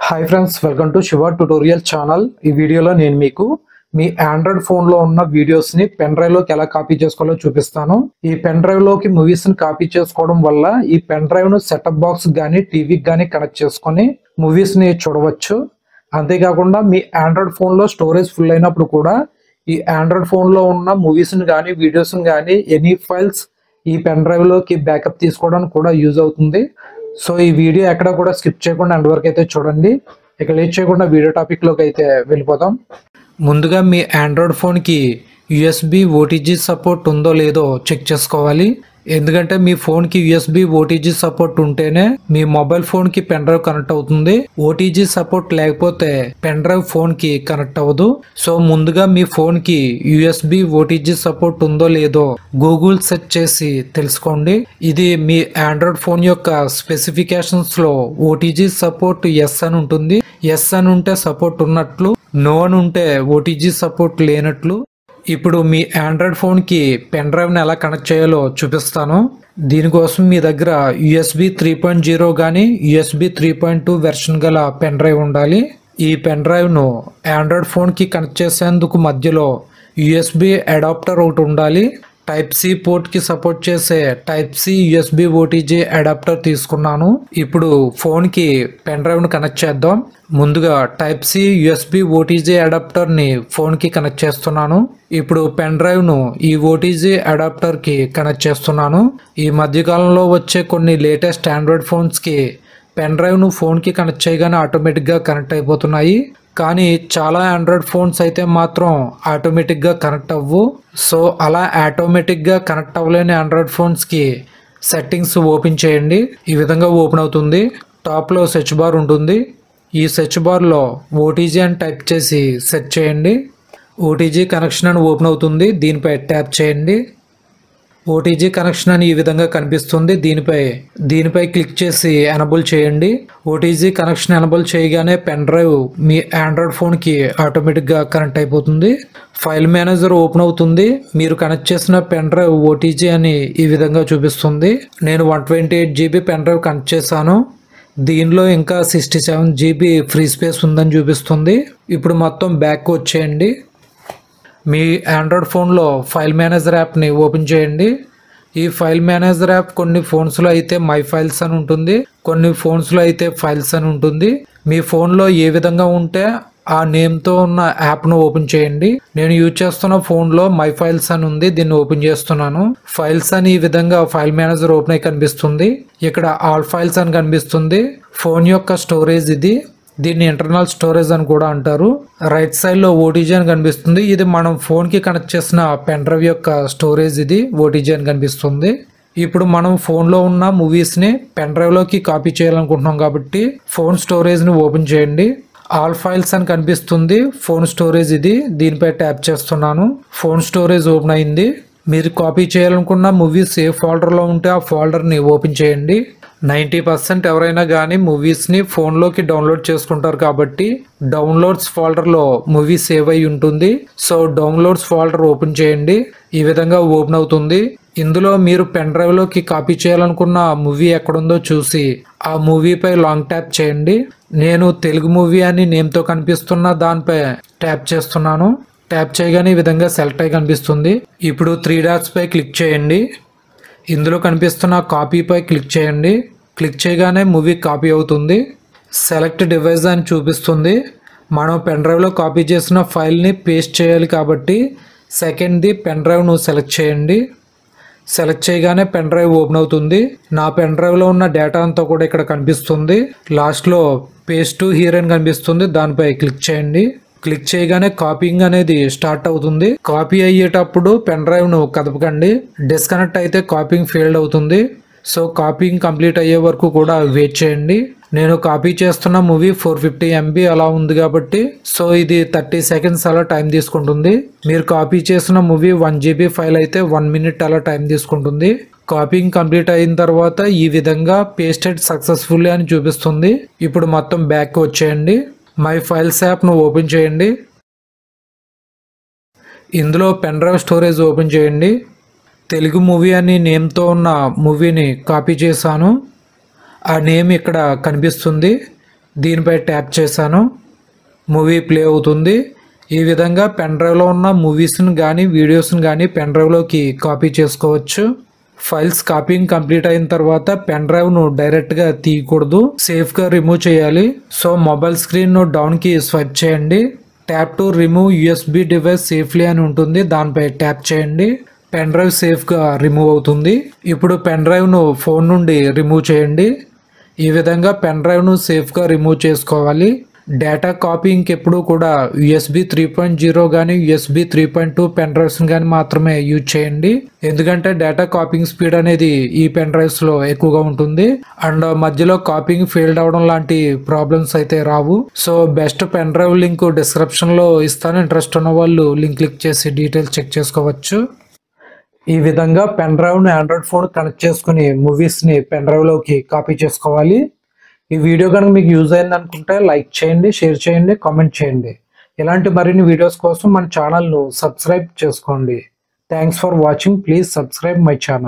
Hi friends, welcome to Shiva tutorial channel. ఈ వీడియోలో నేను మీకు మీ ఆండ్రాయిడ్ ఫోన్ లో ఉన్న వీడియోస్ ని పెన్ డ్రైవ్ లోకి ఎలా కాపీ చేసుకోవాలో చూపిస్తాను. ఈ పెన్ డ్రైవ్ లోకి మూవీస్ ని కాపీ చేసుకోవడం వల్ల ఈ పెన్ డ్రైవ్ ను సెటప్ బాక్స్ గానీ టీవీకి గానీ కనెక్ట్ చేసుకొని మూవీస్ ని చూడవచ్చు. అంతేకాకుండా మీ ఆండ్రాయిడ్ ఫోన్ లో స్టోరేజ్ ఫుల్ అయినప్పుడు కూడా ఈ ఆండ్రాయిడ్ ఫోన్ లో ఉన్న మూవీస్ ని కానీ వీడియోస్ ని కానీ ఎనీ ఫైల్స్ ఈ పెన్ డ్రైవ్ లోకి బ్యాకప్ తీసుకోవడానికి కూడా యూజ్ అవుతుంది. సో ఈ వీడియో ఎక్కడ కూడా స్కిప్ చేయకుండా ఎండ్ వరకు అయితే చూడండి. ఇక లేట్ చేయకుండా వీడియో టాపిక్ లోకి అయితే వెళ్ళిపోదాం. ముందుగా మీ ఆండ్రాయిడ్ ఫోన్ కి యూఎస్బి ఓటీజీ సపోర్ట్ ఉందో లేదో చెక్ చేసుకోవాలి. ఎందుకంటే మీ ఫోన్ కి యూఎస్బి ఓటీజీ సపోర్ట్ ఉంటేనే మీ మొబైల్ ఫోన్ కి పెన్ డ్రైవ్ కనెక్ట్ అవుతుంది. ఓటీజీ సపోర్ట్ లేకపోతే పెన్ డ్రైవ్ ఫోన్ కి కనెక్ట్ అవ్వదు. సో ముందుగా మీ ఫోన్ కి యూఎస్బి ఓటీజీ సపోర్ట్ ఉందో లేదో గూగుల్ సెర్చ్ చేసి తెలుసుకోండి. ఇది మీ ఆండ్రాయిడ్ ఫోన్ యొక్క స్పెసిఫికేషన్స్ లో ఓటీజీ సపోర్ట్ ఎస్ అని ఉంటుంది. ఎస్ అని ఉంటే సపోర్ట్ ఉన్నట్లు, నో అని ఉంటే ఓటీజీ సపోర్ట్ లేనట్లు. ఇప్పుడు మీ ఆండ్రాయిడ్ ఫోన్ కి పెన్ డ్రైవ్ ని ఎలా కనెక్ట్ చేయాలో చూపిస్తాను. దీనికోసం మీ దగ్గర యూఎస్బి 3.0 కానీ యూఎస్బి 3.2 వెర్షన్ గల పెన్ డ్రైవ్ ఉండాలి. ఈ పెన్ డ్రైవ్ ను ఆండ్రాయిడ్ ఫోన్ కి కనెక్ట్ చేసేందుకు మధ్యలో యూఎస్బి అడాప్టర్ ఒకటి ఉండాలి. టైప్ సి పోర్ట్ కి సపోర్ట్ చేసే type C USB OTG adapter తీసుకున్నాను. ఇప్పుడు ఫోన్ కి పెన్ డ్రైవ్ ను కనెక్ట్ చేద్దాం. ముందుగా type C USB OTG adapter ని ఫోన్ కి కనెక్ట్ చేస్తున్నాను. ఇప్పుడు పెన్ డ్రైవ్ ను ఈ ఓటీజీ అడాప్టర్ కి కనెక్ట్ చేస్తున్నాను. ఈ మధ్యకాలంలో వచ్చే కొన్ని లేటెస్ట్ ఆండ్రాయిడ్ ఫోన్స్ కి పెన్ డ్రైవ్ ను ఫోన్ కి కనెక్ట్ చేయగానే ఆటోమేటిక్ గా కనెక్ట్ అయిపోతున్నాయి. కానీ చాలా ఆండ్రాయిడ్ ఫోన్స్ అయితే మాత్రం ఆటోమేటిక్ గా కనెక్ట్ అవ్వు. సో అలా ఆటోమేటిక్ గా కనెక్ట్ అవ్వలేని ఆండ్రాయిడ్ ఫోన్స్ కి సెట్టింగ్స్ ఓపెన్ చేయండి. ఈ విధంగా ఓపెన్ అవుతుంది. టాప్ లో సెర్చ్ బార్ ఉంటుంది. ఈ సెర్చ్ బార్ లో ఓటీజీ అని టైప్ చేసి సెర్చ్ చేయండి. ఓటీజీ కనెక్షన్ అని ఓపెన్ అవుతుంది. దీనిపై ట్యాప్ చేయండి. ఓటీజీ కనెక్షన్ అని ఈ విధంగా కనిపిస్తుంది. దీనిపై క్లిక్ చేసి ఎనబుల్ చేయండి. ఓటీజీ కనెక్షన్ ఎనబుల్ చేయగానే పెన్ డ్రైవ్ మీ ఆండ్రాయిడ్ ఫోన్ కి ఆటోమేటిక్ గా కనెక్ట్ అయిపోతుంది. ఫైల్ మేనేజర్ ఓపెన్ అవుతుంది. మీరు కనెక్ట్ చేసిన పెన్ డ్రైవ్ ఓటీజీ అని ఈ విధంగా చూపిస్తుంది. నేను 128 GB పెన్ డ్రైవ్ కనెక్ట్ చేశాను. దీనిలో ఇంకా 67 GB ఫ్రీ స్పేస్ ఉందని చూపిస్తుంది. ఇప్పుడు మొత్తం బ్యాక్ వచ్చేయండి. మీ ఆండ్రాయిడ్ ఫోన్లో ఫైల్ మేనేజర్ యాప్ని ఓపెన్ చేయండి. ఈ ఫైల్ మేనేజర్ యాప్ కొన్ని ఫోన్స్లో అయితే మై ఫైల్స్ అని ఉంటుంది, కొన్ని ఫోన్స్లో అయితే ఫైల్స్ అని ఉంటుంది. మీ ఫోన్లో ఏ విధంగా ఉంటే ఆ నేమ్తో ఉన్న యాప్ను ఓపెన్ చేయండి. నేను యూజ్ చేస్తున్న ఫోన్లో మై ఫైల్స్ అని ఉంది. దీన్ని ఓపెన్ చేస్తున్నాను. ఫైల్స్ అని ఈ విధంగా ఫైల్ మేనేజర్ ఓపెన్ అయి కనిపిస్తుంది. ఇక్కడ ఆల్ ఫైల్స్ అని కనిపిస్తుంది. ఫోన్ యొక్క స్టోరేజ్ ఇది. దీన్ని ఇంటర్నల్ స్టోరేజ్ అని కూడా అంటారు. రైట్ సైడ్ లో ఓటీజీ అని కనిపిస్తుంది. ఇది మనం ఫోన్ కి కనెక్ట్ చేసిన పెన్ డ్రైవ్ యొక్క స్టోరేజ్. ఇది ఓటీజీ అని కనిపిస్తుంది. ఇప్పుడు మనం ఫోన్ లో ఉన్న మూవీస్ ని పెన్ డ్రైవ్ లోకి కాపీ చేయాలనుకుంటున్నాం కాబట్టి ఫోన్ స్టోరేజ్ ని ఓపెన్ చేయండి. ఆల్ ఫైల్స్ అని కనిపిస్తుంది. ఫోన్ స్టోరేజ్ ఇది. దీనిపై ట్యాప్ చేస్తున్నాను. ఫోన్ స్టోరేజ్ ఓపెన్ అయింది. మీరు కాపీ చేయాలనుకున్న మూవీస్ ఏ ఫోల్డర్ లో ఉంటే ఆ ఫోల్డర్ ని ఓపెన్ చేయండి. 90% ఎవరైనా కానీ మూవీస్ ని ఫోన్ లోకి డౌన్లోడ్ చేసుకుంటారు కాబట్టి డౌన్లోడ్స్ ఫోల్డర్ లో మూవీ సేవ్ అయి ఉంటుంది. సో డౌన్లోడ్స్ ఫోల్డర్ ఓపెన్ చేయండి. ఈ విధంగా ఓపెన్ అవుతుంది. ఇందులో మీరు పెన్ డ్రైవ్ లోకి కాపీ చేయాలనుకున్న మూవీ ఎక్కడుందో చూసి ఆ మూవీపై లాంగ్ ట్యాప్ చేయండి. నేను తెలుగు మూవీ అని నేమ్తో కనిపిస్తున్న దానిపై ట్యాప్ చేస్తున్నాను. ట్యాప్ చేయగానే ఈ విధంగా సెలెక్ట్ అయి కనిపిస్తుంది. ఇప్పుడు 3 డాట్స్ పై క్లిక్ చేయండి. ఇందులో కనిపిస్తున్న కాపీపై క్లిక్ చేయండి. క్లిక్ చేయగానే మూవీ కాపీ అవుతుంది. సెలెక్ట్ డివైస్ అని చూపిస్తుంది. మనం పెన్ డ్రైవ్లో కాపీ చేసిన ఫైల్ని పేస్ట్ చేయాలి కాబట్టి సెకండ్ది పెన్ డ్రైవ్ను సెలెక్ట్ చేయండి. సెలెక్ట్ చేయగానే పెన్ డ్రైవ్ ఓపెన్ అవుతుంది. నా పెన్ డ్రైవ్లో ఉన్న డేటా అంతా కూడా ఇక్కడ కనిపిస్తుంది. లాస్ట్లో పేస్ట్ టు హియర్ అని కనిపిస్తుంది. దానిపై క్లిక్ చేయండి. క్లిక్ చేయగానే కాపీయింగ్ అనేది స్టార్ట్ అవుతుంది. కాపీ అయ్యేటప్పుడు పెన్ డ్రైవ్ ను కదపకండి. డిస్కనెక్ట్ అయితే కాపీయింగ్ ఫెయిల్డ్ అవుతుంది. సో కాపీయింగ్ కంప్లీట్ అయ్యే వరకు కూడా వెయిట్ చేయండి. నేను కాపీ చేస్తున్న మూవీ 450 MB అలా ఉంది కాబట్టి సో ఇది 30 seconds అలా టైం తీసుకుంటుంది. మీరు కాపీ చేసిన మూవీ 1 GB ఫైల్ అయితే 1 minute అలా టైం తీసుకుంటుంది. కాపీయింగ్ కంప్లీట్ అయిన తర్వాత ఈ విధంగా పేస్టెడ్ సక్సెస్ఫుల్లీ అని చూపిస్తుంది. ఇప్పుడు మొత్తం బ్యాక్ వచ్చేయండి. మై ఫైల్స్ యాప్ను ఓపెన్ చేయండి. ఇందులో పెన్ డ్రైవ్ స్టోరేజ్ ఓపెన్ చేయండి. తెలుగు మూవీ అని నేమ్తో ఉన్న మూవీని కాపీ చేశాను. ఆ నేమ్ ఇక్కడ కనిపిస్తుంది. దీనిపై ట్యాప్ చేశాను. మూవీ ప్లే అవుతుంది. ఈ విధంగా పెన్ డ్రైవ్లో ఉన్న మూవీస్ని కానీ వీడియోస్ని కానీ పెన్ డ్రైవ్లోకి కాపీ చేసుకోవచ్చు. ఫైల్స్ కాపీయింగ్ కంప్లీట్ అయిన తర్వాత పెన్ డ్రైవ్ను డైరెక్ట్గా తీయకూడదు, సేఫ్గా రిమూవ్ చేయాలి. సో మొబైల్ స్క్రీన్ను డౌన్కి స్వైప్ చేయండి. Tap to remove USB device safely అని ఉంటుంది, దానిపై ట్యాప్ చేయండి. పెన్ డ్రైవ్ సేఫ్గా రిమూవ్ అవుతుంది. ఇప్పుడు పెన్ డ్రైవ్ను ఫోన్ నుండి రిమూవ్ చేయండి. ఈ విధంగా పెన్ డ్రైవ్ను సేఫ్గా రిమూవ్ చేసుకోవాలి. డేటా కాపీయింగ్కి ఎప్పుడు కూడా యూఎస్బి 3.0 కానీ యూఎస్బి 3.2 పెన్ డ్రైవ్స్ కానీ మాత్రమే యూజ్ చేయండి. ఎందుకంటే డేటా కాపీయింగ్ స్పీడ్ అనేది ఈ పెన్ డ్రైవ్స్లో ఎక్కువగా ఉంటుంది అండ్ మధ్యలో కాపీయింగ్ ఫెయిల్డ్ అవడం లాంటి ప్రాబ్లమ్స్ అయితే రావు. So best pen drive link డిస్క్రిప్షన్లో ఇస్తాను. ఇంట్రెస్ట్ ఉన్న వాళ్ళు లింక్ క్లిక్ చేసి డీటెయిల్స్ చెక్ చేసుకోవచ్చు. ఈ విధంగా పెన్ డ్రైవ్ను ఆండ్రాయిడ్ ఫోన్ కనెక్ట్ చేసుకుని మూవీస్ని పెన్ డ్రైవ్లోకి కాపీ చేసుకోవాలి. ఈ వీడియో కనుక మీకు యూజ్ అయింది అనుకుంటే లైక్ చేయండి, షేర్ చేయండి, కామెంట్ చేయండి. ఇలాంటి మరిన్ని వీడియోస్ కోసం మన ఛానల్ను సబ్స్క్రైబ్ చేసుకోండి. Thanks for watching. Please subscribe my channel.